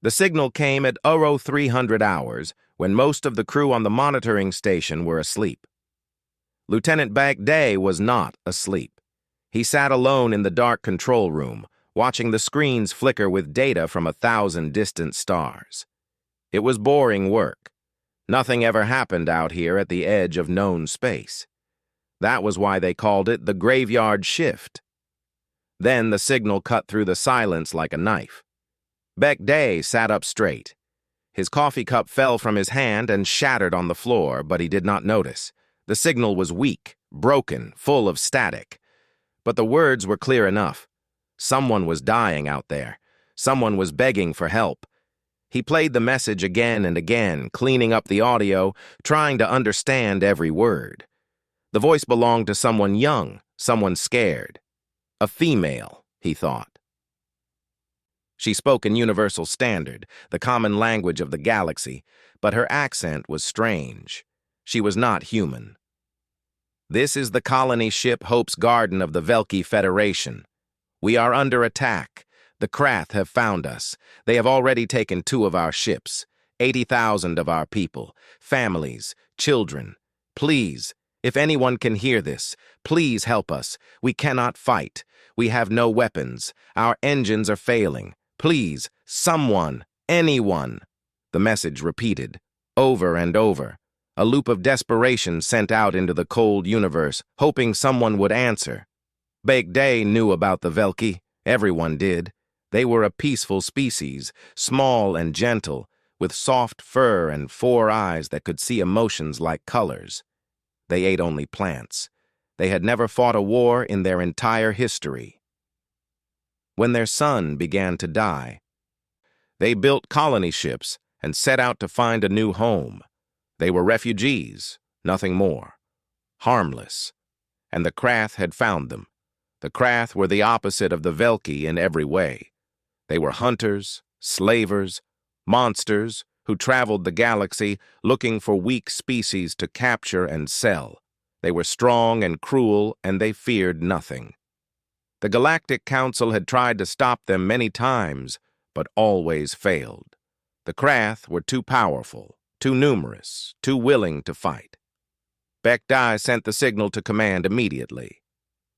The signal came at 0300 hours, when most of the crew on the monitoring station were asleep. Lieutenant Bagday was not asleep. He sat alone in the dark control room, watching the screens flicker with data from 1,000 distant stars. It was boring work. Nothing ever happened out here at the edge of known space. That was why they called it the graveyard shift. Then the signal cut through the silence like a knife. Bagday sat up straight. His coffee cup fell from his hand and shattered on the floor, but he did not notice. The signal was weak, broken, full of static. But the words were clear enough. Someone was dying out there. Someone was begging for help. He played the message again and again, cleaning up the audio, trying to understand every word. The voice belonged to someone young, someone scared. A female, he thought. She spoke in Universal Standard, the common language of the galaxy, but her accent was strange. She was not human. "This is the colony ship Hope's Garden of the Velki Federation. We are under attack. The Krath have found us. They have already taken 2 of our ships, 80,000 of our people, families, children. Please, if anyone can hear this, please help us. We cannot fight. We have no weapons. Our engines are failing. Please, someone, anyone." The message repeated, over and over. A loop of desperation sent out into the cold universe, hoping someone would answer. Bagday knew about the Velki. Everyone did. They were a peaceful species, small and gentle, with soft fur and 4 eyes that could see emotions like colors. They ate only plants. They had never fought a war in their entire history. When their son began to die, they built colony ships and set out to find a new home. They were refugees, nothing more. Harmless. And the Krath had found them. The Krath were the opposite of the Velki in every way. They were hunters, slavers, monsters who traveled the galaxy looking for weak species to capture and sell. They were strong and cruel, and they feared nothing. The Galactic Council had tried to stop them many times, but always failed. The Krath were too powerful, too numerous, too willing to fight. Bagday sent the signal to command immediately.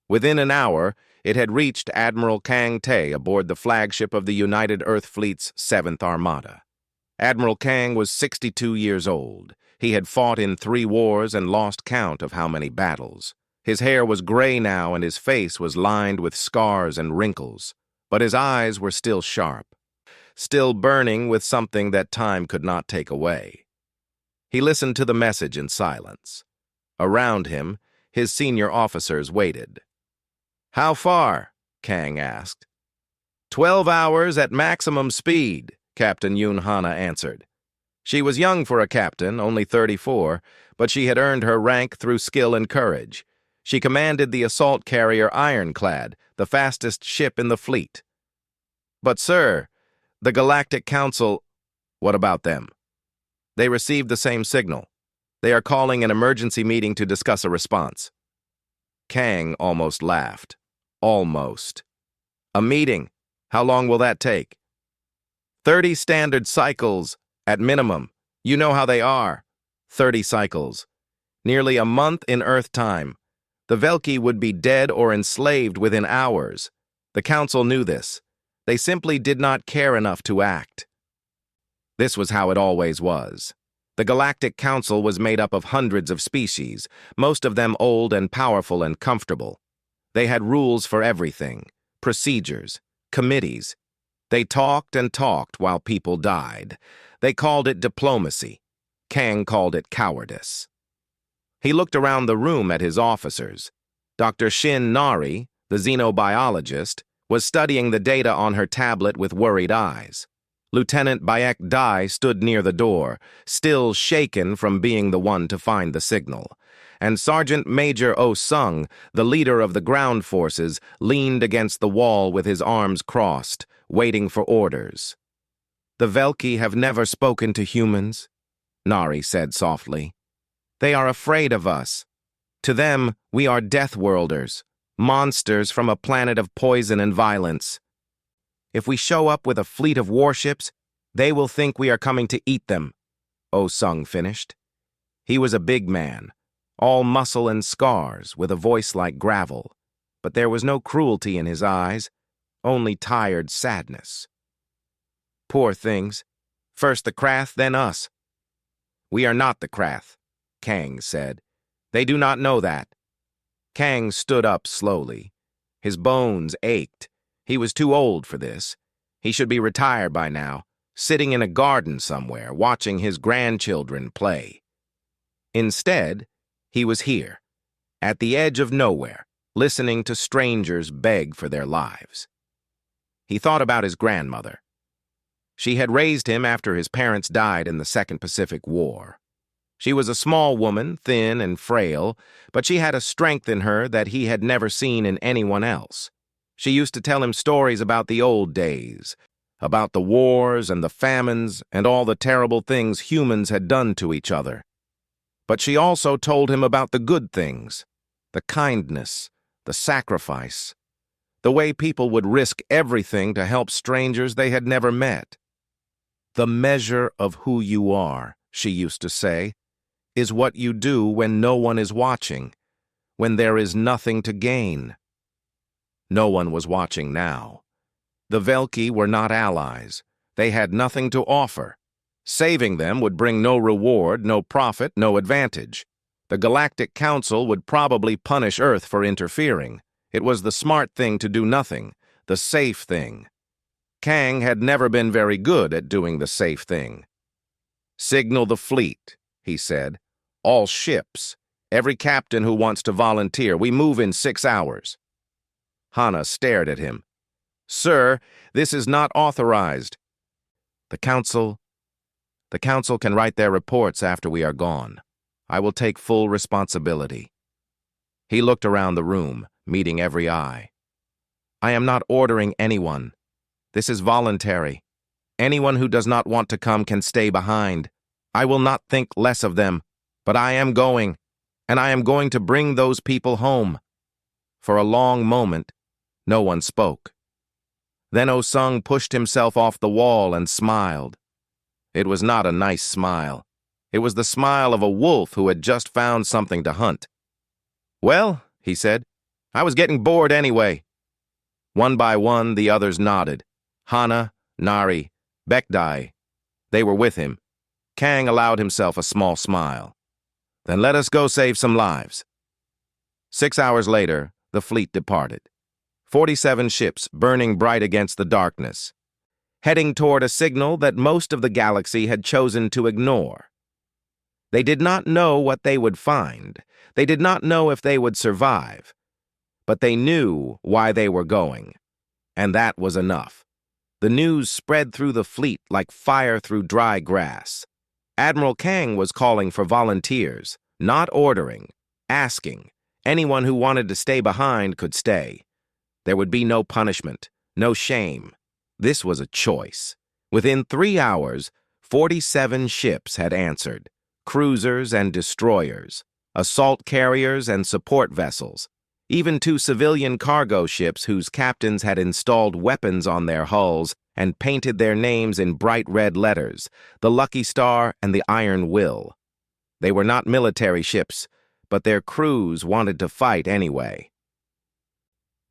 Within an hour, it had reached Admiral Kang Te aboard the flagship of the United Earth Fleet's 7th Armada. Admiral Kang was 62 years old. He had fought in 3 wars and lost count of how many battles. His hair was gray now and his face was lined with scars and wrinkles, but his eyes were still sharp, still burning with something that time could not take away. He listened to the message in silence. Around him, his senior officers waited. "How far?" Kang asked. 12 hours at maximum speed, Captain Yun Hana answered. She was young for a captain, only 34, but she had earned her rank through skill and courage. She commanded the assault carrier Ironclad, the fastest ship in the fleet. "But sir, the Galactic Council—" "What about them?" "They received the same signal. They are calling an emergency meeting to discuss a response." Kang almost laughed. Almost. "A meeting? How long will that take?" 30 standard cycles, at minimum. You know how they are. 30 cycles. Nearly a month in Earth time. The Velki would be dead or enslaved within hours. The Council knew this. They simply did not care enough to act. This was how it always was. The Galactic Council was made up of hundreds of species, most of them old and powerful and comfortable. They had rules for everything, procedures, committees. They talked and talked while people died. They called it diplomacy. Kang called it cowardice. He looked around the room at his officers. Dr. Shin Nari, the xenobiologist, was studying the data on her tablet with worried eyes. Lieutenant Bayek Dai stood near the door, still shaken from being the one to find the signal. And Sergeant Major Oh Sung, the leader of the ground forces, leaned against the wall with his arms crossed, waiting for orders. "The Velki have never spoken to humans," Nari said softly. "They are afraid of us. To them, we are Deathworlders, monsters from a planet of poison and violence. If we show up with a fleet of warships, They will think we are coming to eat them, Oh Sung finished. He was a big man, all muscle and scars, with a voice like gravel, but there was no cruelty in his eyes, only tired sadness. Poor things. First the Krath, then us. We are not the Krath, Kang said. They do not know that. Kang stood up slowly. His bones ached. He was too old for this. He should be retired by now, sitting in a garden somewhere, watching his grandchildren play. Instead, he was here, at the edge of nowhere, listening to strangers beg for their lives. He thought about his grandmother. She had raised him after his parents died in the Second Pacific War. She was a small woman, thin and frail, but she had a strength in her that he had never seen in anyone else. She used to tell him stories about the old days, about the wars and the famines and all the terrible things humans had done to each other. But she also told him about the good things, the kindness, the sacrifice, the way people would risk everything to help strangers they had never met. The measure of who you are, she used to say, is what you do when no one is watching, when there is nothing to gain. No one was watching now. The Velki were not allies. They had nothing to offer. Saving them would bring no reward, no profit, no advantage. The Galactic Council would probably punish Earth for interfering. It was the smart thing to do nothing, the safe thing. Kang had never been very good at doing the safe thing. Signal the fleet, he said. All ships. Every captain who wants to volunteer. We move in 6 hours. Hana stared at him. Sir, this is not authorized. The council can write their reports after we are gone. I will take full responsibility. He looked around the room, meeting every eye. I am not ordering anyone. This is voluntary. Anyone who does not want to come can stay behind. I will not think less of them, but I am going, and I am going to bring those people home. For a long moment, no one spoke. Then Oh Sung pushed himself off the wall and smiled. It was not a nice smile. It was the smile of a wolf who had just found something to hunt. Well, he said, I was getting bored anyway. One by one, the others nodded. Hana, Nari, Bekdai. They were with him. Kang allowed himself a small smile. Then let us go save some lives. 6 hours later, the fleet departed. 47 ships burning bright against the darkness, heading toward a signal that most of the galaxy had chosen to ignore. They did not know what they would find. They did not know if they would survive. But they knew why they were going. And that was enough. The news spread through the fleet like fire through dry grass. Admiral Kang was calling for volunteers, not ordering, asking. Anyone who wanted to stay behind could stay. There would be no punishment, no shame. This was a choice. Within 3 hours, 47 ships had answered. Cruisers and destroyers, assault carriers and support vessels, even 2 civilian cargo ships whose captains had installed weapons on their hulls and painted their names in bright red letters, the Lucky Star and the Iron Will. They were not military ships, but their crews wanted to fight anyway.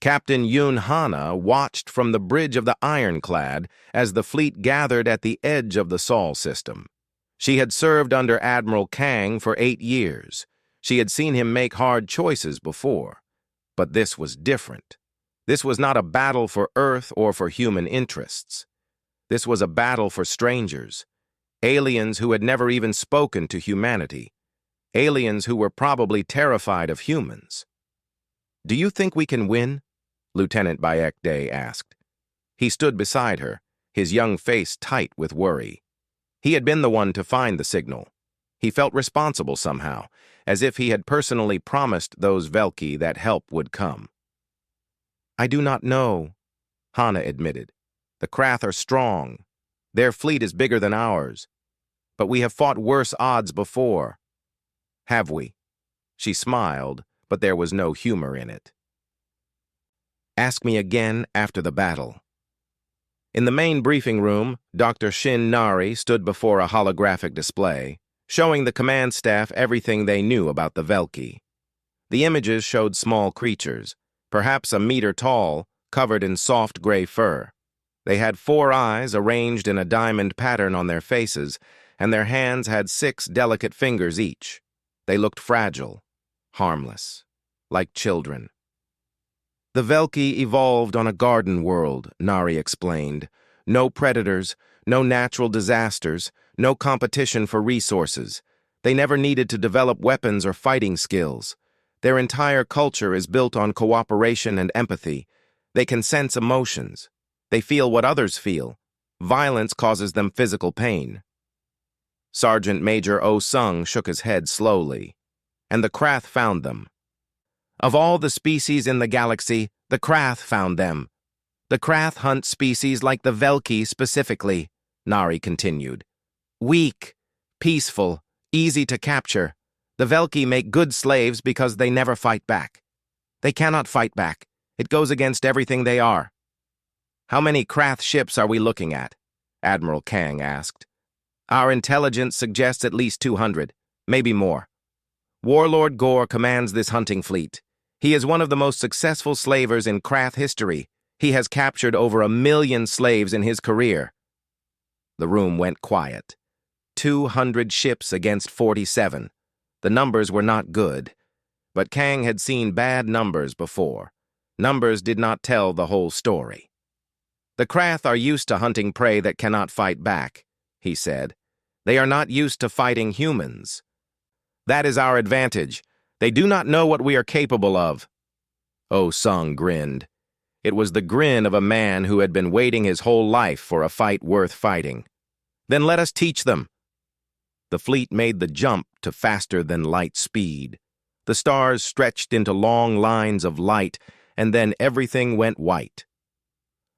Captain Yoon Hana watched from the bridge of the Ironclad as the fleet gathered at the edge of the Sol system. She had served under Admiral Kang for 8 years. She had seen him make hard choices before. But this was different. This was not a battle for Earth or for human interests. This was a battle for strangers, aliens who had never even spoken to humanity, aliens who were probably terrified of humans. Do you think we can win? Lieutenant Bayek Day asked. He stood beside her, his young face tight with worry. He had been the one to find the signal. He felt responsible somehow, as if he had personally promised those Velki that help would come. I do not know, Hana admitted. The Krath are strong. Their fleet is bigger than ours. But we have fought worse odds before. Have we? She smiled, but there was no humor in it. Ask me again after the battle. In the main briefing room, Dr. Shin Nari stood before a holographic display, showing the command staff everything they knew about the Velki. The images showed small creatures, perhaps a meter tall, covered in soft gray fur. They had 4 eyes arranged in a diamond pattern on their faces, and their hands had 6 delicate fingers each. They looked fragile, harmless, like children. The Velki evolved on a garden world, Nari explained. No predators, no natural disasters, no competition for resources. They never needed to develop weapons or fighting skills. Their entire culture is built on cooperation and empathy. They can sense emotions. They feel what others feel. Violence causes them physical pain. Sergeant Major Oh Sung shook his head slowly. And the Krath found them. Of all the species in the galaxy, the Krath found them. The Krath hunt species like the Velki specifically, Nari continued. Weak, peaceful, easy to capture. The Velki make good slaves because they never fight back. They cannot fight back. It goes against everything they are. How many Krath ships are we looking at? Admiral Kang asked. Our intelligence suggests at least 200, maybe more. Warlord Gore commands this hunting fleet. He is one of the most successful slavers in Krath history. He has captured over 1 million slaves in his career. The room went quiet. 200 ships against 47. The numbers were not good. But Kang had seen bad numbers before. Numbers did not tell the whole story. The Krath are used to hunting prey that cannot fight back, he said. They are not used to fighting humans. That is our advantage. They do not know what we are capable of. Oh Sung grinned. It was the grin of a man who had been waiting his whole life for a fight worth fighting. Then let us teach them. The fleet made the jump to faster-than-light speed. The stars stretched into long lines of light, and then everything went white.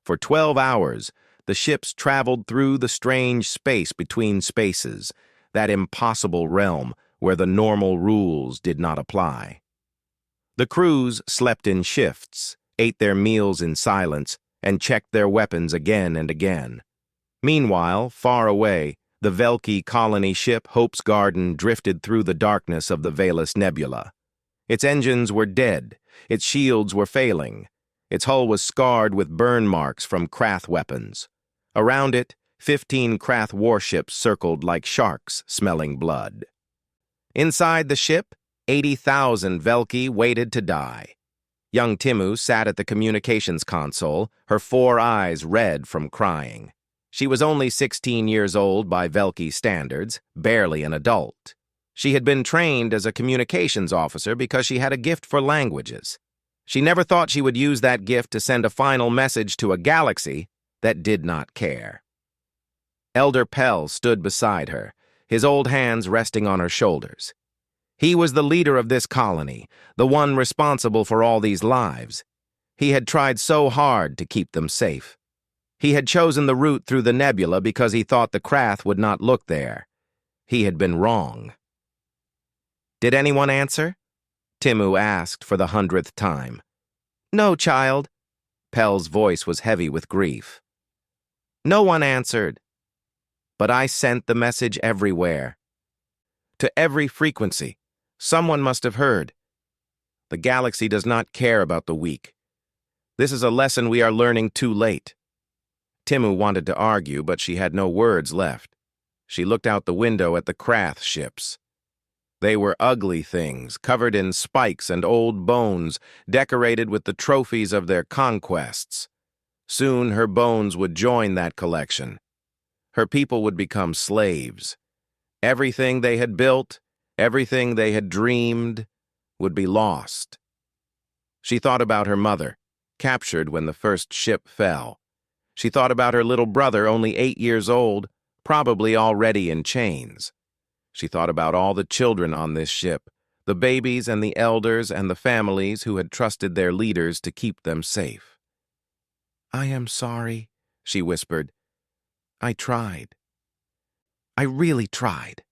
For 12 hours, the ships traveled through the strange space between spaces, that impossible realm where the normal rules did not apply. The crews slept in shifts, ate their meals in silence, and checked their weapons again and again. Meanwhile, far away, the Velki colony ship Hope's Garden drifted through the darkness of the Valus Nebula. Its engines were dead, its shields were failing. Its hull was scarred with burn marks from Krath weapons. Around it, 15 Krath warships circled like sharks smelling blood. Inside the ship, 80,000 Velki waited to die. Young Timu sat at the communications console, her 4 eyes red from crying. She was only 16 years old by Velki standards, barely an adult. She had been trained as a communications officer because she had a gift for languages. She never thought she would use that gift to send a final message to a galaxy that did not care. Elder Pell stood beside her, his old hands resting on her shoulders. He was the leader of this colony, the one responsible for all these lives. He had tried so hard to keep them safe. He had chosen the route through the nebula because he thought the Krath would not look there. He had been wrong. Did anyone answer? Timu asked for the 100th time. No, child. Pell's voice was heavy with grief. No one answered. But I sent the message everywhere. To every frequency. Someone must have heard. The galaxy does not care about the weak. This is a lesson we are learning too late. Timu wanted to argue, but she had no words left. She looked out the window at the Krath ships. They were ugly things, covered in spikes and old bones, decorated with the trophies of their conquests. Soon her bones would join that collection. Her people would become slaves. Everything they had built, everything they had dreamed, would be lost. She thought about her mother, captured when the first ship fell. She thought about her little brother, only 8 years old, probably already in chains. She thought about all the children on this ship, the babies and the elders and the families who had trusted their leaders to keep them safe. I am sorry, she whispered. I tried. I really tried.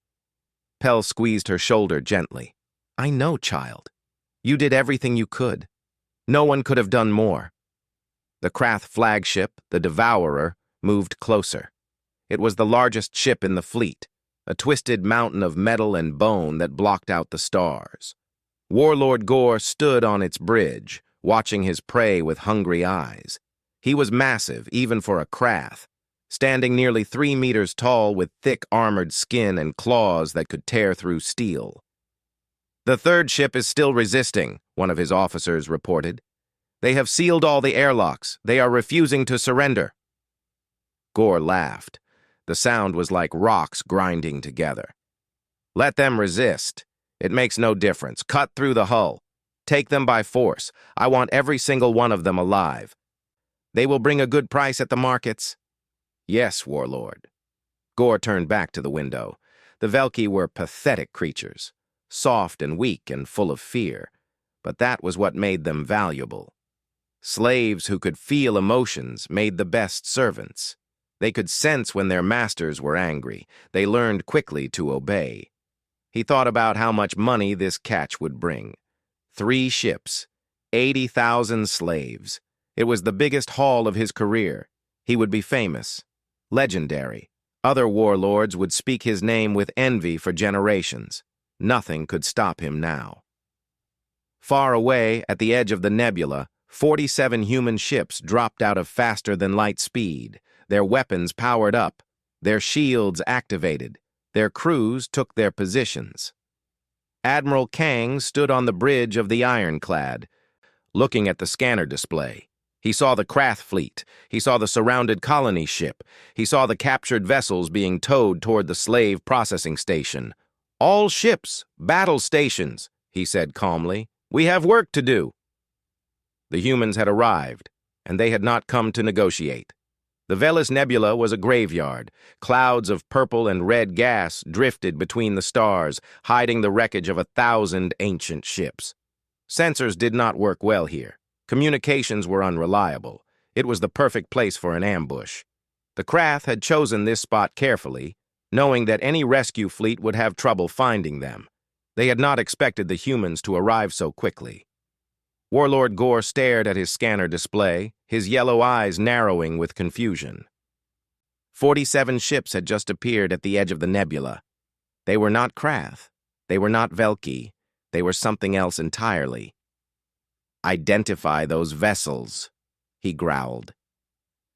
Pell squeezed her shoulder gently. I know, child. You did everything you could. No one could have done more. The Krath flagship, the Devourer, moved closer. It was the largest ship in the fleet, a twisted mountain of metal and bone that blocked out the stars. Warlord Gore stood on its bridge, watching his prey with hungry eyes. He was massive, even for a Krath, standing nearly 3 meters tall with thick armored skin and claws that could tear through steel. "The third ship is still resisting," one of his officers reported. "They have sealed all the airlocks. They are refusing to surrender." Gore laughed. The sound was like rocks grinding together. "Let them resist. It makes no difference. Cut through the hull. Take them by force. I want every single one of them alive. They will bring a good price at the markets." "Yes, Warlord." Gore turned back to the window. The Velki were pathetic creatures, soft and weak and full of fear, but that was what made them valuable. Slaves who could feel emotions made the best servants. They could sense when their masters were angry. They learned quickly to obey. He thought about how much money this catch would bring. 3 ships, 80,000 slaves. It was the biggest haul of his career. He would be famous, legendary. Other warlords would speak his name with envy for generations. Nothing could stop him now. Far away, at the edge of the nebula, 47 human ships dropped out of faster-than-light speed, their weapons powered up, their shields activated. Their crews took their positions. Admiral Kang stood on the bridge of the ironclad, looking at the scanner display. He saw the Krath fleet. He saw the surrounded colony ship. He saw the captured vessels being towed toward the slave processing station. "All ships, battle stations," he said calmly. "We have work to do." The humans had arrived, and they had not come to negotiate. The Velis Nebula was a graveyard. Clouds of purple and red gas drifted between the stars, hiding the wreckage of 1,000 ancient ships. Sensors did not work well here. Communications were unreliable. It was the perfect place for an ambush. The Krath had chosen this spot carefully, knowing that any rescue fleet would have trouble finding them. They had not expected the humans to arrive so quickly. Warlord Gore stared at his scanner display, his yellow eyes narrowing with confusion. 47 ships had just appeared at the edge of the nebula. They were not Krath. They were not Velki. They were something else entirely. "Identify those vessels," he growled.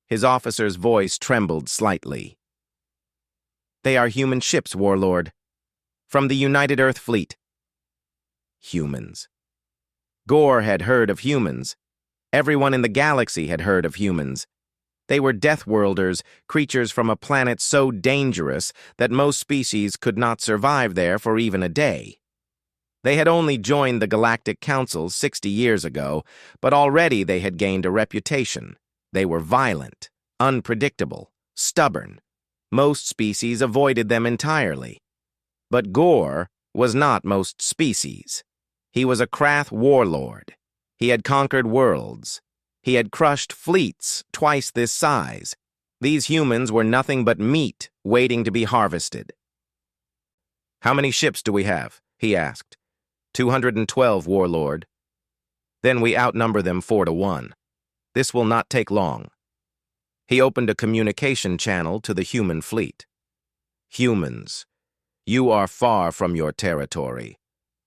His officer's voice trembled slightly. "They are human ships, Warlord. From the United Earth Fleet." Humans. Gore had heard of humans. Everyone in the galaxy had heard of humans. They were Deathworlders, creatures from a planet so dangerous that most species could not survive there for even a day. They had only joined the Galactic Council 60 years ago, but already they had gained a reputation. They were violent, unpredictable, stubborn. Most species avoided them entirely. But Gore was not most species. He was a Krath warlord. He had conquered worlds. He had crushed fleets twice this size. These humans were nothing but meat waiting to be harvested. "How many ships do we have?" he asked. 212, Warlord. "Then we outnumber them 4-1. This will not take long." He opened a communication channel to the human fleet. "Humans, you are far from your territory.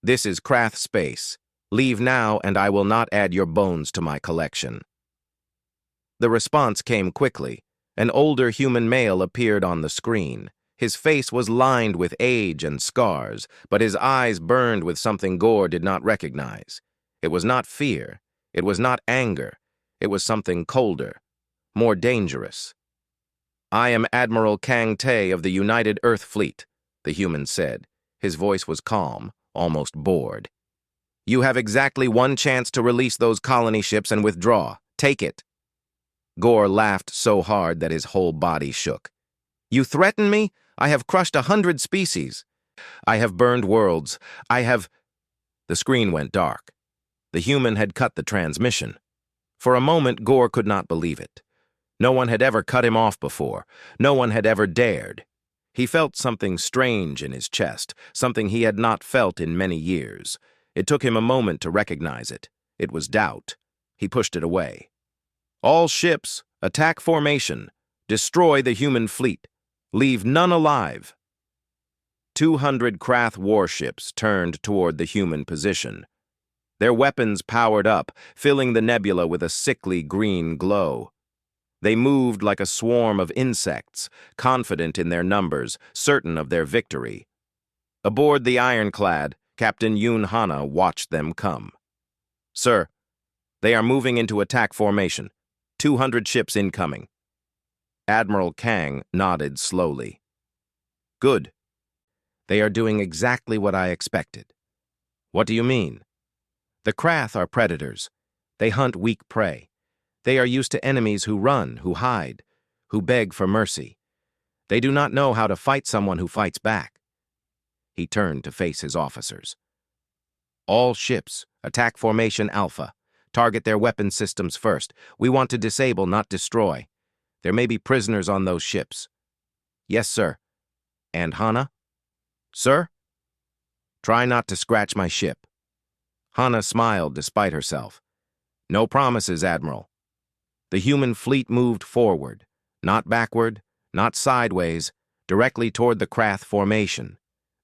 This is Krath space. Leave now, and I will not add your bones to my collection." The response came quickly. An older human male appeared on the screen. His face was lined with age and scars, but his eyes burned with something Gore did not recognize. It was not fear. It was not anger. It was something colder, more dangerous. "I am Admiral Kang Tae of the United Earth Fleet," the human said. His voice was calm, almost bored. "You have exactly 1 chance to release those colony ships and withdraw. Take it." Gore laughed so hard that his whole body shook. "You threaten me? I have crushed 100 species. I have burned worlds. I have—" The screen went dark. The human had cut the transmission. For a moment, Gore could not believe it. No one had ever cut him off before. No one had ever dared. He felt something strange in his chest, something he had not felt in many years. It took him a moment to recognize it. It was doubt. He pushed it away. "All ships, attack formation. Destroy the human fleet. Leave none alive. 200 Krath warships turned toward the human position. Their weapons powered up, filling the nebula with a sickly green glow. They moved like a swarm of insects, confident in their numbers, certain of their victory. Aboard the ironclad, Captain Yoon Hana watched them come. "Sir, they are moving into attack formation. 200 ships incoming." Admiral Kang nodded slowly. "Good. They are doing exactly what I expected." "What do you mean?" "The Krath are predators. They hunt weak prey. They are used to enemies who run, who hide, who beg for mercy. They do not know how to fight someone who fights back." He turned to face his officers. "All ships, attack formation Alpha. Target their weapon systems first. We want to disable, not destroy. There may be prisoners on those ships." "Yes, sir." "And Hana?" "Sir?" "Try not to scratch my ship." Hana smiled despite herself. "No promises, Admiral." The human fleet moved forward, not backward, not sideways, directly toward the Krath formation.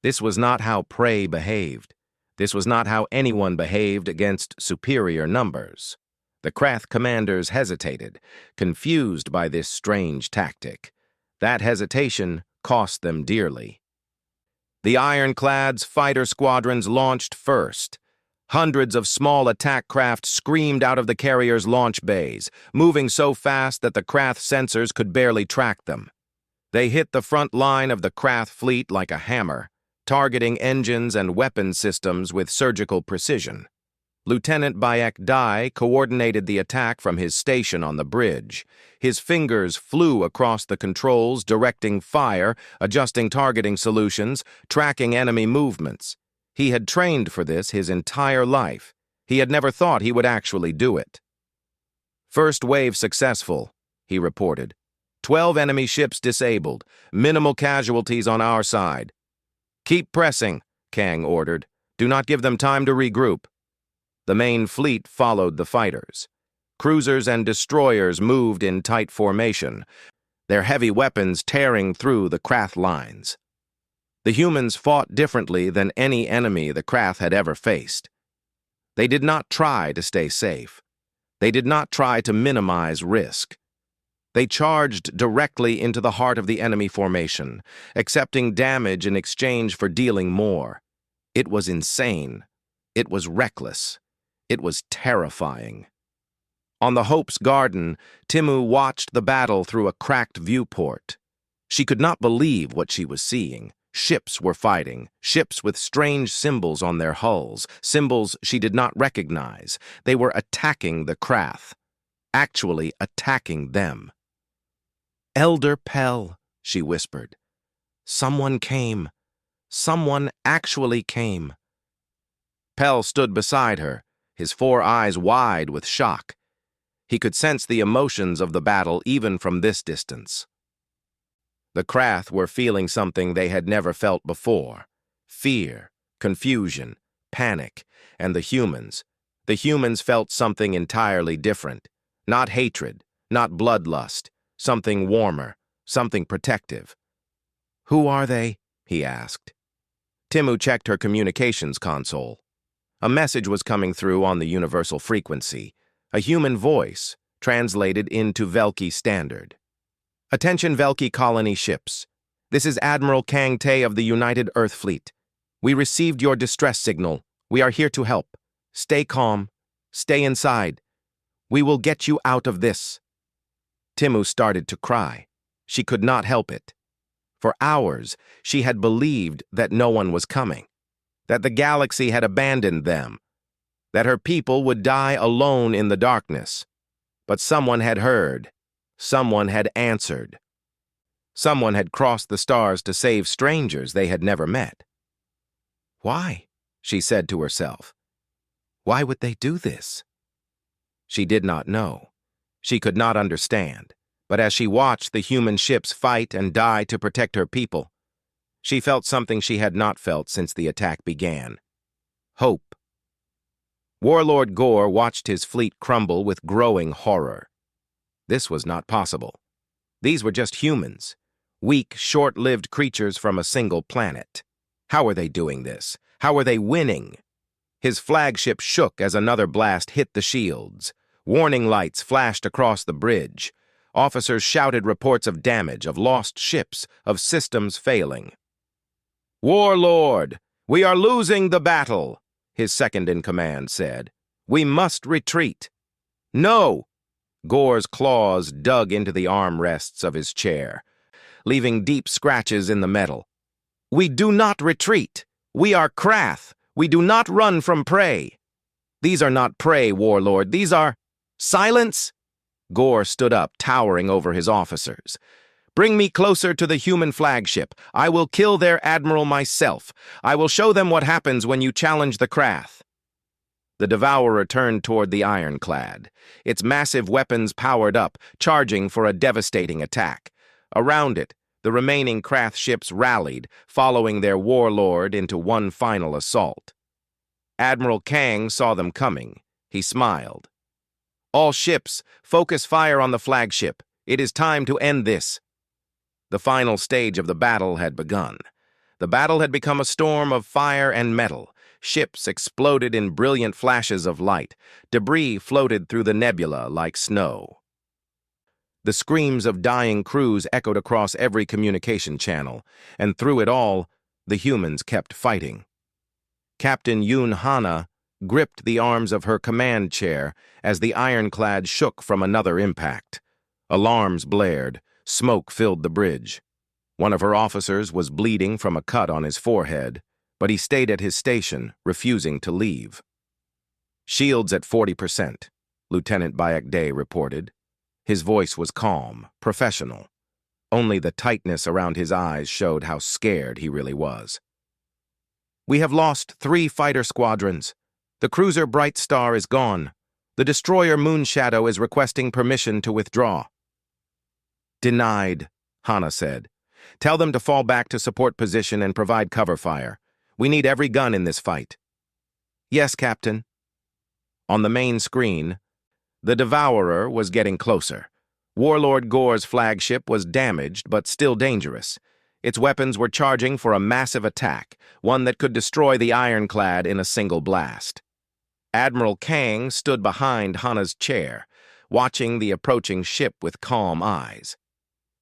This was not how prey behaved. This was not how anyone behaved against superior numbers. The Krath commanders hesitated, confused by this strange tactic. That hesitation cost them dearly. The ironclad's fighter squadrons launched first. Hundreds of small attack craft screamed out of the carrier's launch bays, moving so fast that the Krath sensors could barely track them. They hit the front line of the Krath fleet like a hammer, targeting engines and weapon systems with surgical precision. Lieutenant Bayek Dai coordinated the attack from his station on the bridge. His fingers flew across the controls, directing fire, adjusting targeting solutions, tracking enemy movements. He had trained for this his entire life. He had never thought he would actually do it. "First wave successful," he reported. 12 enemy ships disabled. Minimal casualties on our side. "Keep pressing," Kang ordered. "Do not give them time to regroup." The main fleet followed the fighters. Cruisers and destroyers moved in tight formation, their heavy weapons tearing through the Krath lines. The humans fought differently than any enemy the Krath had ever faced. They did not try to stay safe. They did not try to minimize risk. They charged directly into the heart of the enemy formation, accepting damage in exchange for dealing more. It was insane. It was reckless. It was terrifying. On the Hope's Garden, Timu watched the battle through a cracked viewport. She could not believe what she was seeing. Ships were fighting, ships with strange symbols on their hulls, symbols she did not recognize. They were attacking the Krath, actually attacking them. "Elder Pell," she whispered. "Someone came. Someone actually came." Pell stood beside her, his 4 eyes wide with shock. He could sense the emotions of the battle even from this distance. The Krath were feeling something they had never felt before: fear, confusion, panic, and the humans felt something entirely different. Not hatred, not bloodlust, something warmer, something protective. "Who are they?" he asked. Timu checked her communications console. A message was coming through on the universal frequency, a human voice, translated into Velki Standard. "Attention Velki colony ships. This is Admiral Kang Tae of the United Earth Fleet. We received your distress signal. We are here to help. Stay calm. Stay inside. We will get you out of this." Timu started to cry. She could not help it. For hours, she had believed that no one was coming, that the galaxy had abandoned them, that her people would die alone in the darkness. But someone had heard. Someone had answered. Someone had crossed the stars to save strangers they had never met. "Why?" she said to herself. "Why would they do this?" She did not know. She could not understand. But as she watched the human ships fight and die to protect her people, she felt something she had not felt since the attack began: hope. Warlord Gore watched his fleet crumble with growing horror. This was not possible. These were just humans, weak, short-lived creatures from a single planet. How were they doing this? How were they winning? His flagship shook as another blast hit the shields. Warning lights flashed across the bridge. Officers shouted reports of damage, of lost ships, of systems failing. "Warlord, we are losing the battle," his second-in-command said. "We must retreat." "No!" Gore's claws dug into the armrests of his chair, leaving deep scratches in the metal. "We do not retreat. We are Krath. We do not run from prey." "These are not prey, Warlord. These are—" "Silence!" Gore stood up, towering over his officers. "Bring me closer to the human flagship. I will kill their admiral myself. I will show them what happens when you challenge the Krath." The Devourer turned toward the ironclad, its massive weapons powered up, charging for a devastating attack. Around it, the remaining Krath ships rallied, following their warlord into one final assault. Admiral Kang saw them coming. He smiled. "All ships, focus fire on the flagship. It is time to end this." The final stage of the battle had begun. The battle had become a storm of fire and metal. Ships exploded in brilliant flashes of light. Debris floated through the nebula like snow. The screams of dying crews echoed across every communication channel, and through it all, the humans kept fighting. Captain Yoon Hana gripped the arms of her command chair as the ironclad shook from another impact. Alarms blared. Smoke filled the bridge. One of her officers was bleeding from a cut on his forehead, but he stayed at his station, refusing to leave. "Shields at 40%, Lieutenant Bayek reported. His voice was calm, professional. Only the tightness around his eyes showed how scared he really was. "We have lost 3 fighter squadrons. The cruiser Bright Star is gone. The destroyer Moonshadow is requesting permission to withdraw." "Denied," Hana said. "Tell them to fall back to support position and provide cover fire. We need every gun in this fight." "Yes, Captain." On the main screen, the Devourer was getting closer. Warlord Gore's flagship was damaged but still dangerous. Its weapons were charging for a massive attack, one that could destroy the ironclad in a single blast. Admiral Kang stood behind Hana's chair, watching the approaching ship with calm eyes.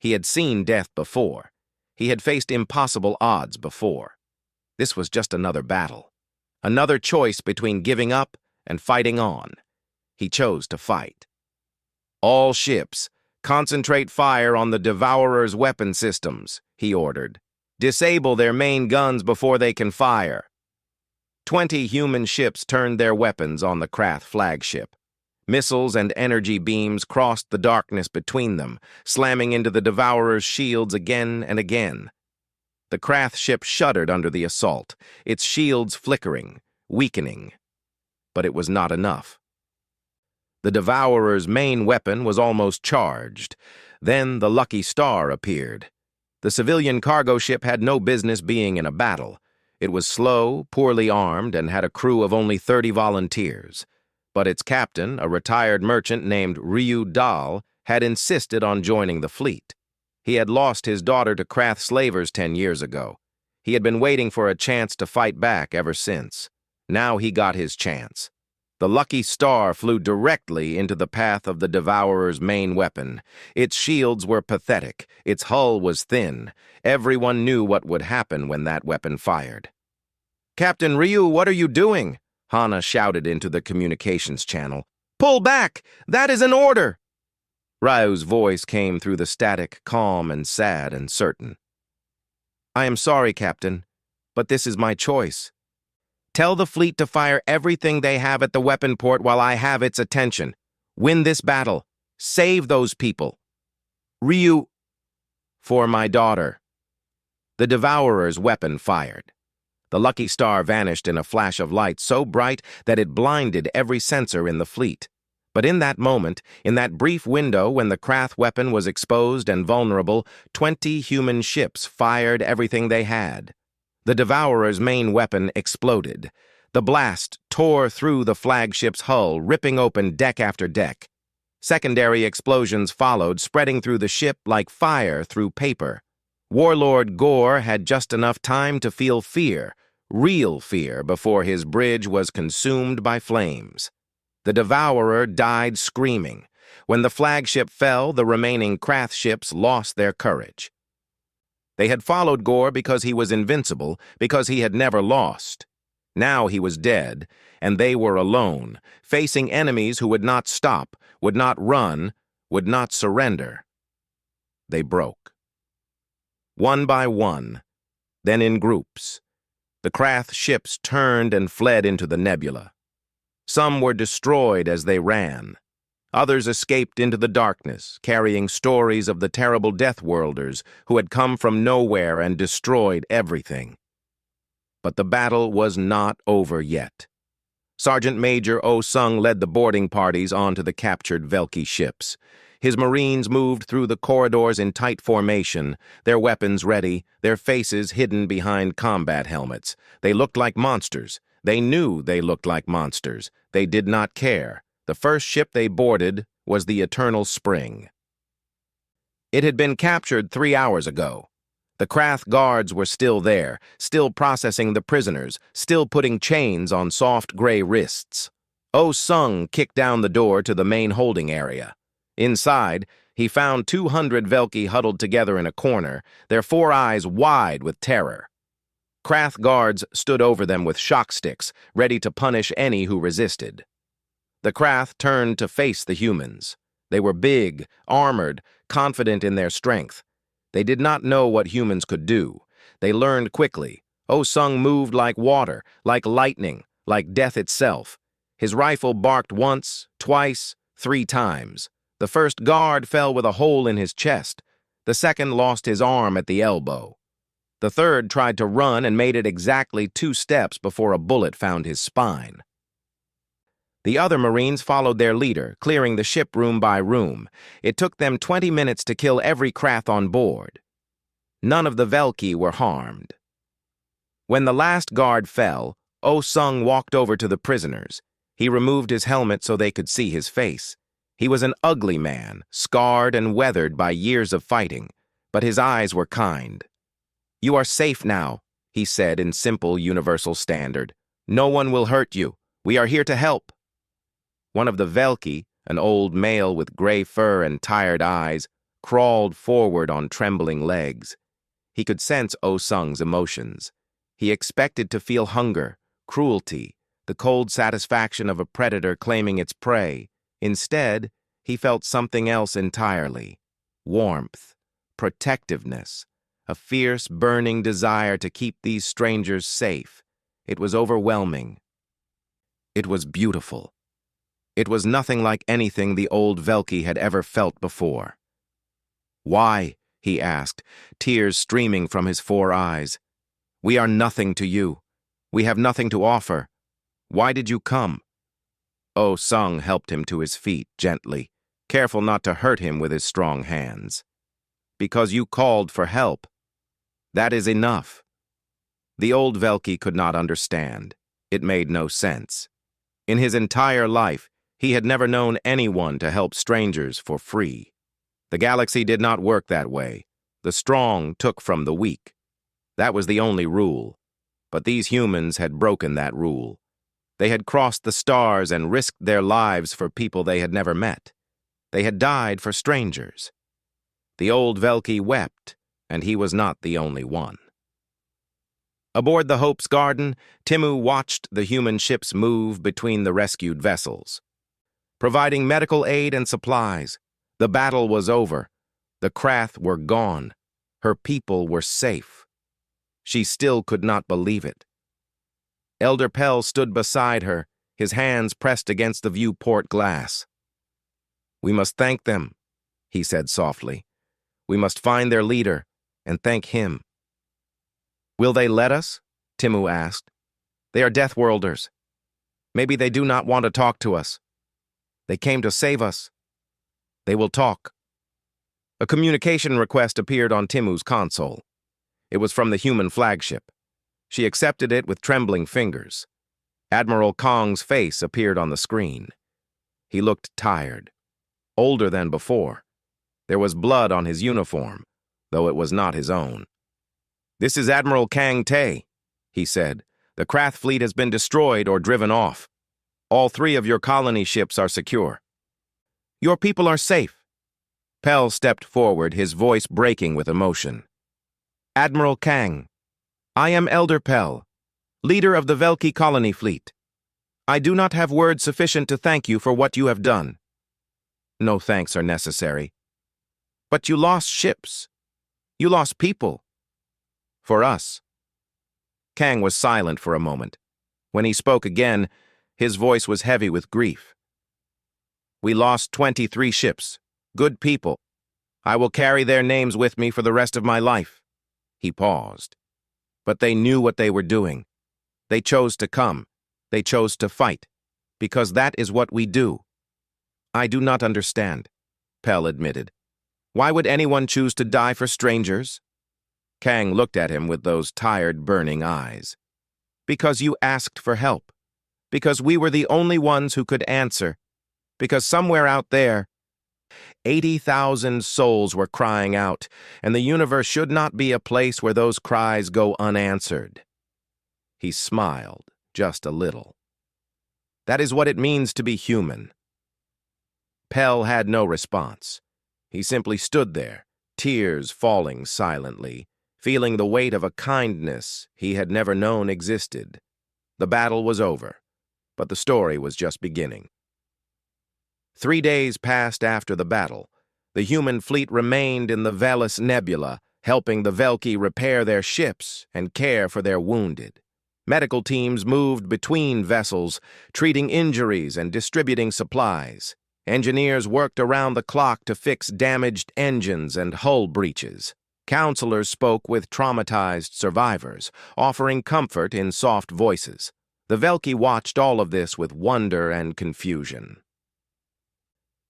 He had seen death before. He had faced impossible odds before. This was just another battle. Another choice between giving up and fighting on. He chose to fight. "All ships, concentrate fire on the Devourer's weapon systems," he ordered. "Disable their main guns before they can fire." 20 human ships turned their weapons on the Krath flagship. Missiles and energy beams crossed the darkness between them, slamming into the Devourer's shields again and again. The Krath ship shuddered under the assault, its shields flickering, weakening. But it was not enough. The Devourer's main weapon was almost charged. Then the Lucky Star appeared. The civilian cargo ship had no business being in a battle. It was slow, poorly armed, and had a crew of only 30 volunteers. But its captain, a retired merchant named Ryu Dahl, had insisted on joining the fleet. He had lost his daughter to Krath slavers 10 years ago. He had been waiting for a chance to fight back ever since. Now he got his chance. The Lucky Star flew directly into the path of the Devourer's main weapon. Its shields were pathetic. Its hull was thin. Everyone knew what would happen when that weapon fired. "Captain Ryu, what are you doing?" Hana shouted into the communications channel. "Pull back! That is an order!" Ryu's voice came through the static, calm and sad and certain. "I am sorry, Captain, but this is my choice. Tell the fleet to fire everything they have at the weapon port while I have its attention. Win this battle. Save those people. Ryu, for my daughter." The Devourer's weapon fired. The Lucky Star vanished in a flash of light so bright that it blinded every sensor in the fleet. But in that moment, in that brief window when the Krath weapon was exposed and vulnerable, 20 human ships fired everything they had. The Devourer's main weapon exploded. The blast tore through the flagship's hull, ripping open deck after deck. Secondary explosions followed, spreading through the ship like fire through paper. Warlord Gore had just enough time to feel fear, real fear, before his bridge was consumed by flames. The Devourer died screaming. When the flagship fell, the remaining Krath ships lost their courage. They had followed Gore because he was invincible, because he had never lost. Now he was dead, and they were alone, facing enemies who would not stop, would not run, would not surrender. They broke. One by one, then in groups, the Krath ships turned and fled into the nebula. Some were destroyed as they ran. Others escaped into the darkness, carrying stories of the terrible Deathworlders who had come from nowhere and destroyed everything. But the battle was not over yet. Sergeant Major Oh Sung led the boarding parties onto the captured Velki ships. His Marines moved through the corridors in tight formation, their weapons ready, their faces hidden behind combat helmets. They looked like monsters. They knew they looked like monsters. They did not care. The first ship they boarded was the Eternal Spring. It had been captured 3 hours ago. The Krath guards were still there, still processing the prisoners, still putting chains on soft gray wrists. Oh Sung kicked down the door to the main holding area. Inside, he found 200 Velki huddled together in a corner, their 4 eyes wide with terror. Krath guards stood over them with shock sticks, ready to punish any who resisted. The Krath turned to face the humans. They were big, armored, confident in their strength. They did not know what humans could do. They learned quickly. Oh Sung moved like water, like lightning, like death itself. His rifle barked once, twice, 3 times. The first guard fell with a hole in his chest. The second lost his arm at the elbow. The third tried to run and made it exactly 2 steps before a bullet found his spine. The other Marines followed their leader, clearing the ship room by room. It took them 20 minutes to kill every Krath on board. None of the Velki were harmed. When the last guard fell, Oh Sung walked over to the prisoners. He removed his helmet so they could see his face. He was an ugly man, scarred and weathered by years of fighting, but his eyes were kind. "You are safe now," he said in simple universal standard. "No one will hurt you. We are here to help." One of the Velki, an old male with gray fur and tired eyes, crawled forward on trembling legs. He could sense Oh Sung's emotions. He expected to feel hunger, cruelty, the cold satisfaction of a predator claiming its prey. Instead, he felt something else entirely: warmth, protectiveness, a fierce, burning desire to keep these strangers safe. It was overwhelming. It was beautiful. It was nothing like anything the old Velki had ever felt before. "Why?" he asked, tears streaming from his 4 eyes. "We are nothing to you. We have nothing to offer. Why did you come?" Oh Sung helped him to his feet gently, careful not to hurt him with his strong hands. "Because you called for help. That is enough." The old Velki could not understand. It made no sense. In his entire life, he had never known anyone to help strangers for free. The galaxy did not work that way. The strong took from the weak. That was the only rule. But these humans had broken that rule. They had crossed the stars and risked their lives for people they had never met. They had died for strangers. The old Velki wept, and he was not the only one. Aboard the Hope's Garden, Timu watched the human ships move between the rescued vessels, providing medical aid and supplies. The battle was over. The Krath were gone. Her people were safe. She still could not believe it. Elder Pell stood beside her, his hands pressed against the viewport glass. "We must thank them," he said softly. "We must find their leader and thank him." "Will they let us?" Timu asked. "They are Deathworlders. Maybe they do not want to talk to us. They came to save us. They will talk." A communication request appeared on Timu's console. It was from the human flagship. She accepted it with trembling fingers. Admiral Kong's face appeared on the screen. He looked tired. older than before. There was blood on his uniform, though it was not his own. "This is Admiral Kang Tae," he said. "The Krath fleet has been destroyed or driven off. All 3 of your colony ships are secure. Your people are safe." Pell stepped forward, his voice breaking with emotion. "Admiral Kang, I am Elder Pell, leader of the Velki colony fleet. I do not have words sufficient to thank you for what you have done." "No thanks are necessary." "But you lost ships. You lost people. For us." Kang was silent for a moment. When he spoke again, his voice was heavy with grief. "We lost 23 ships, good people. I will carry their names with me for the rest of my life." He paused. "But they knew what they were doing. They chose to come. They chose to fight, because that is what we do." "I do not understand," Pell admitted. "Why would anyone choose to die for strangers?" Kang looked at him with those tired, burning eyes. "Because you asked for help. Because we were the only ones who could answer. Because somewhere out there, 80,000 souls were crying out, and the universe should not be a place where those cries go unanswered." He smiled, just a little. "That is what it means to be human." Pell had no response. He simply stood there, tears falling silently, feeling the weight of a kindness he had never known existed. The battle was over, but the story was just beginning. 3 days passed after the battle. The human fleet remained in the Velis Nebula, helping the Velki repair their ships and care for their wounded. Medical teams moved between vessels, treating injuries and distributing supplies. Engineers worked around the clock to fix damaged engines and hull breaches. Counselors spoke with traumatized survivors, offering comfort in soft voices. The Velki watched all of this with wonder and confusion.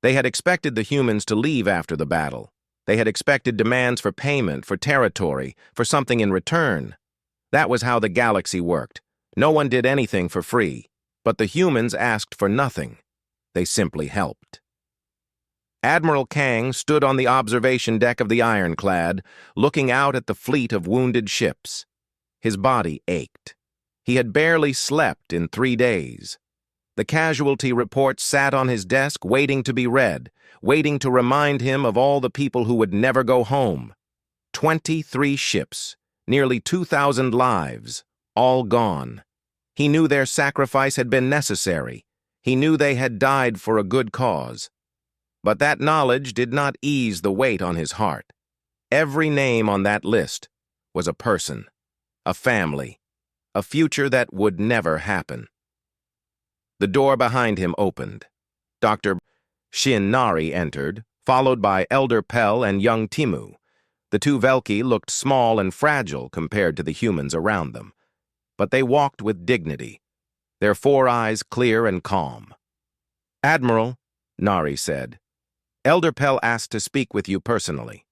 They had expected the humans to leave after the battle. They had expected demands for payment, for territory, for something in return. That was how the galaxy worked. No one did anything for free, but the humans asked for nothing. They simply helped. Admiral Kang stood on the observation deck of the ironclad, looking out at the fleet of wounded ships. His body ached. He had barely slept in 3 days. The casualty report sat on his desk, waiting to be read, waiting to remind him of all the people who would never go home. 23 ships, nearly 2,000 lives, all gone. He knew their sacrifice had been necessary. He knew they had died for a good cause. But that knowledge did not ease the weight on his heart. Every name on that list was a person, a family, a future that would never happen. The door behind him opened. Dr. Shin Nari entered, followed by Elder Pell and young Timu. The 2 Velki looked small and fragile compared to the humans around them, but they walked with dignity, their 4 eyes clear and calm. "Admiral," Nari said, "Elder Pell asked to speak with you personally."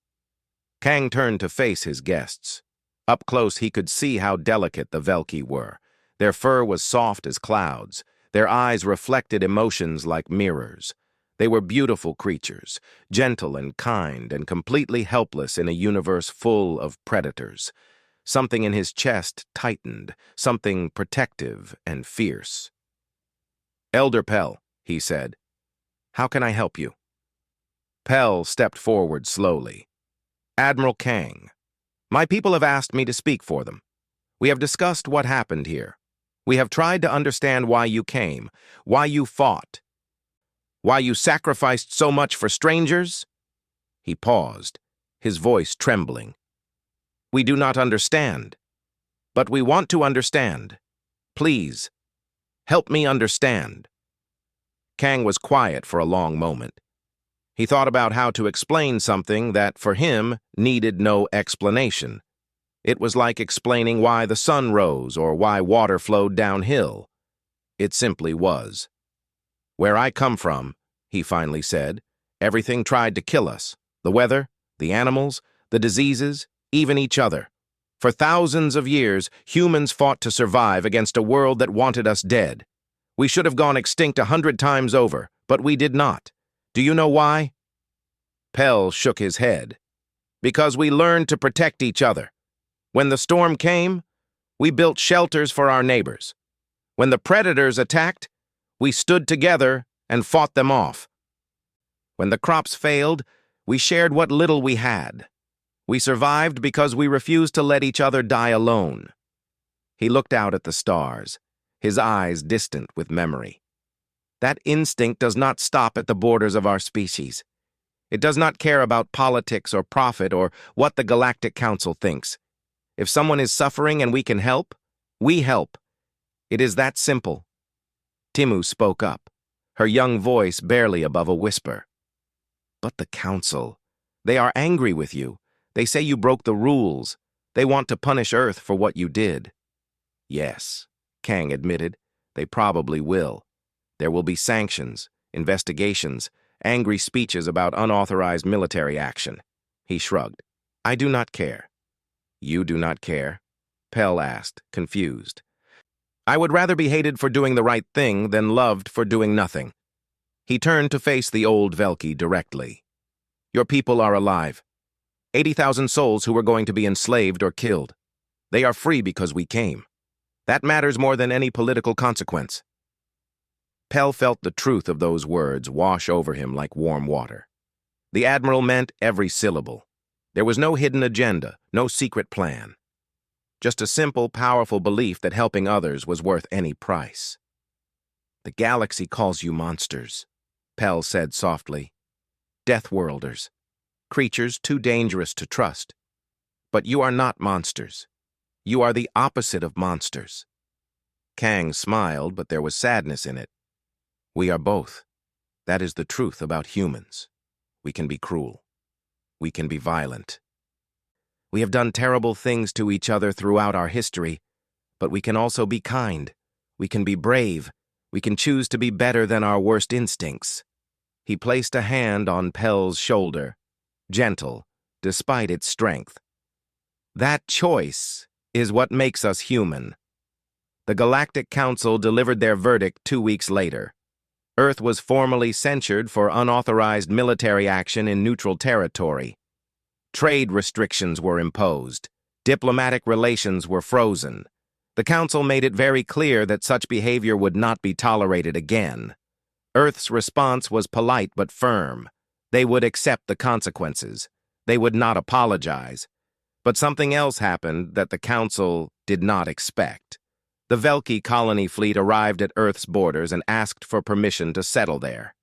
Kang turned to face his guests. Up close he could see how delicate the Velki were. Their fur was soft as clouds. Their eyes reflected emotions like mirrors. They were beautiful creatures, gentle and kind and completely helpless in a universe full of predators. Something in his chest tightened, something protective and fierce. "Elder Pell," he said, "how can I help you?" Pell stepped forward slowly. "Admiral Kang, my people have asked me to speak for them. We have discussed what happened here. We have tried to understand why you came, why you fought, why you sacrificed so much for strangers." He paused, his voice trembling. "We do not understand, but we want to understand. Please, help me understand." Kang was quiet for a long moment. He thought about how to explain something that, for him, needed no explanation. It was like explaining why the sun rose or why water flowed downhill. It simply was. "Where I come from," he finally said, "everything tried to kill us. The weather, the animals, the diseases, even each other. For thousands of years, humans fought to survive against a world that wanted us dead. We should have gone extinct 100 times over, but we did not. Do you know why? Pell shook his head. Because we learned to protect each other. When the storm came, we built shelters for our neighbors. When the predators attacked, we stood together and fought them off. When the crops failed, we shared what little we had. We survived because we refused to let each other die alone. He looked out at the stars, his eyes distant with memory. That instinct does not stop at the borders of our species. It does not care about politics or profit or what the Galactic Council thinks. If someone is suffering and we can help, we help. It is that simple. Timu spoke up, her young voice barely above a whisper. But the Council, they are angry with you. They say you broke the rules. They want to punish Earth for what you did. Yes, Kang admitted, they probably will. There will be sanctions, investigations, angry speeches about unauthorized military action. He shrugged. I do not care. You do not care? Pell asked, confused. I would rather be hated for doing the right thing than loved for doing nothing. He turned to face the old Velki directly. Your people are alive. 80,000 souls who were going to be enslaved or killed. They are free because we came. That matters more than any political consequence. Pell felt the truth of those words wash over him like warm water. The Admiral meant every syllable. There was no hidden agenda, no secret plan. Just a simple, powerful belief that helping others was worth any price. The galaxy calls you monsters, Pell said softly. Deathworlders, creatures too dangerous to trust. But you are not monsters. You are the opposite of monsters. Kang smiled, but there was sadness in it. We are both. That is the truth about humans. We can be cruel. We can be violent. We have done terrible things to each other throughout our history, but we can also be kind. We can be brave. We can choose to be better than our worst instincts. He placed a hand on Pell's shoulder, gentle, despite its strength. That choice is what makes us human. The Galactic Council delivered their verdict 2 weeks later. Earth was formally censured for unauthorized military action in neutral territory. Trade restrictions were imposed. Diplomatic relations were frozen. The Council made it very clear that such behavior would not be tolerated again. Earth's response was polite but firm. They would accept the consequences. They would not apologize. But something else happened that the Council did not expect. The Velki colony fleet arrived at Earth's borders and asked for permission to settle there.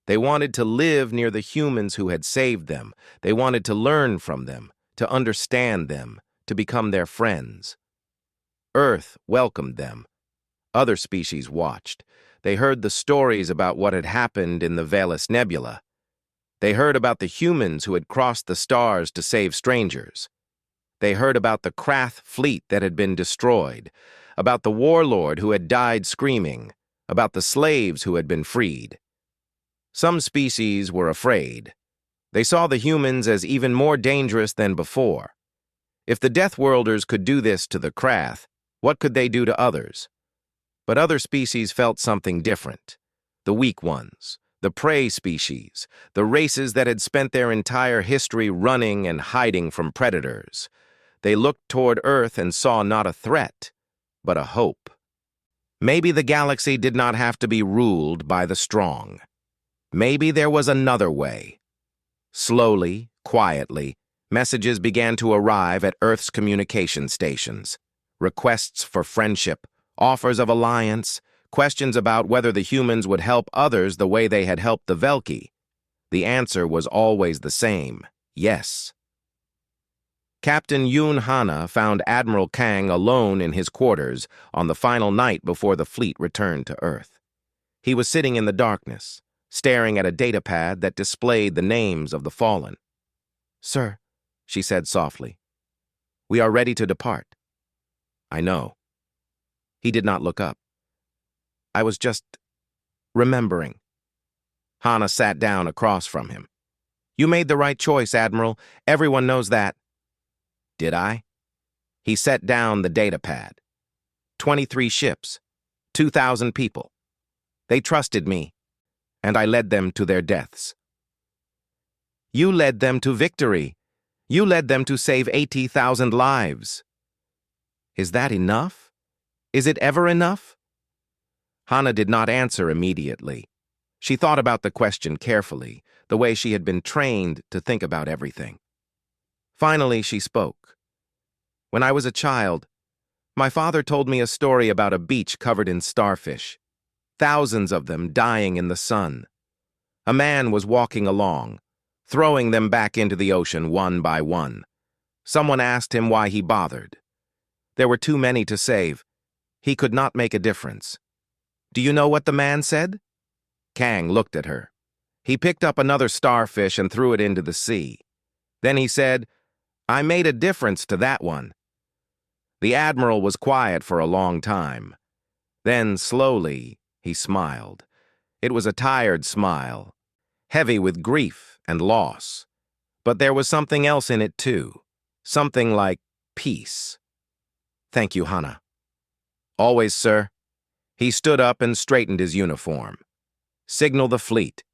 They wanted to live near the humans who had saved them. They wanted to learn from them, to understand them, to become their friends. Earth welcomed them. Other species watched. They heard the stories about what had happened in the Velis Nebula. They heard about the humans who had crossed the stars to save strangers. They heard about the Krath fleet that had been destroyed, about the warlord who had died screaming, about the slaves who had been freed. Some species were afraid. They saw the humans as even more dangerous than before. If the Deathworlders could do this to the Krath, what could they do to others? But other species felt something different. The weak ones, the prey species, the races that had spent their entire history running and hiding from predators. They looked toward Earth and saw not a threat, but a hope. Maybe the galaxy did not have to be ruled by the strong. Maybe there was another way. Slowly, quietly, messages began to arrive at Earth's communication stations. Requests for friendship, offers of alliance, questions about whether the humans would help others the way they had helped the Velki. The answer was always the same, yes. Captain Yoon Hana found Admiral Kang alone in his quarters on the final night before the fleet returned to Earth. He was sitting in the darkness, staring at a datapad that displayed the names of the fallen. Sir, she said softly, we are ready to depart. I know. He did not look up. I was just remembering. Hana sat down across from him. You made the right choice, Admiral. Everyone knows that. Did I? He set down the datapad. 23 ships, 2,000 people. They trusted me. and I led them to their deaths. You led them to victory. You led them to save 80,000 lives. Is that enough? Is it ever enough? Hannah did not answer immediately. She thought about the question carefully, the way she had been trained to think about everything. Finally, she spoke. When I was a child, my father told me a story about a beach covered in starfish, thousands of them dying in the sun. A man was walking along, throwing them back into the ocean one by one. Someone asked him why he bothered. There were too many to save. He could not make a difference. Do you know what the man said? Kang looked at her. He picked up another starfish and threw it into the sea. Then he said, I made a difference to that one. The Admiral was quiet for a long time. Then, slowly, he smiled. It was a tired smile, heavy with grief and loss. But there was something else in it, too. Something like peace. Thank you, Hannah. Always, sir. He stood up and straightened his uniform. Signal the fleet.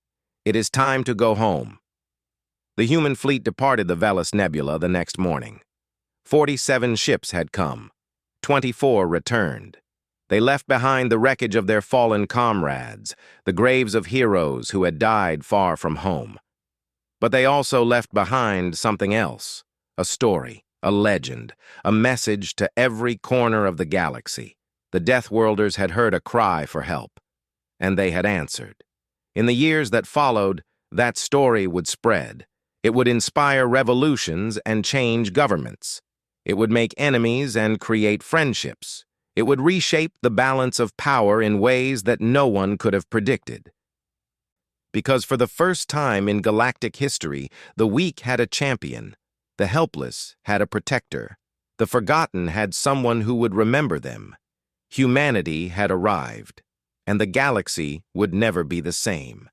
It is time to go home. The human fleet departed the Veles Nebula the next morning. 47 ships had come. 24 returned. They left behind the wreckage of their fallen comrades, the graves of heroes who had died far from home. But they also left behind something else, a story, a legend, a message to every corner of the galaxy. The Deathworlders had heard a cry for help, and they had answered. In the years that followed, that story would spread. It would inspire revolutions and change governments. It would make enemies and create friendships. It would reshape the balance of power in ways that no one could have predicted. Because for the first time in galactic history, the weak had a champion, the helpless had a protector, the forgotten had someone who would remember them. Humanity had arrived, and the galaxy would never be the same.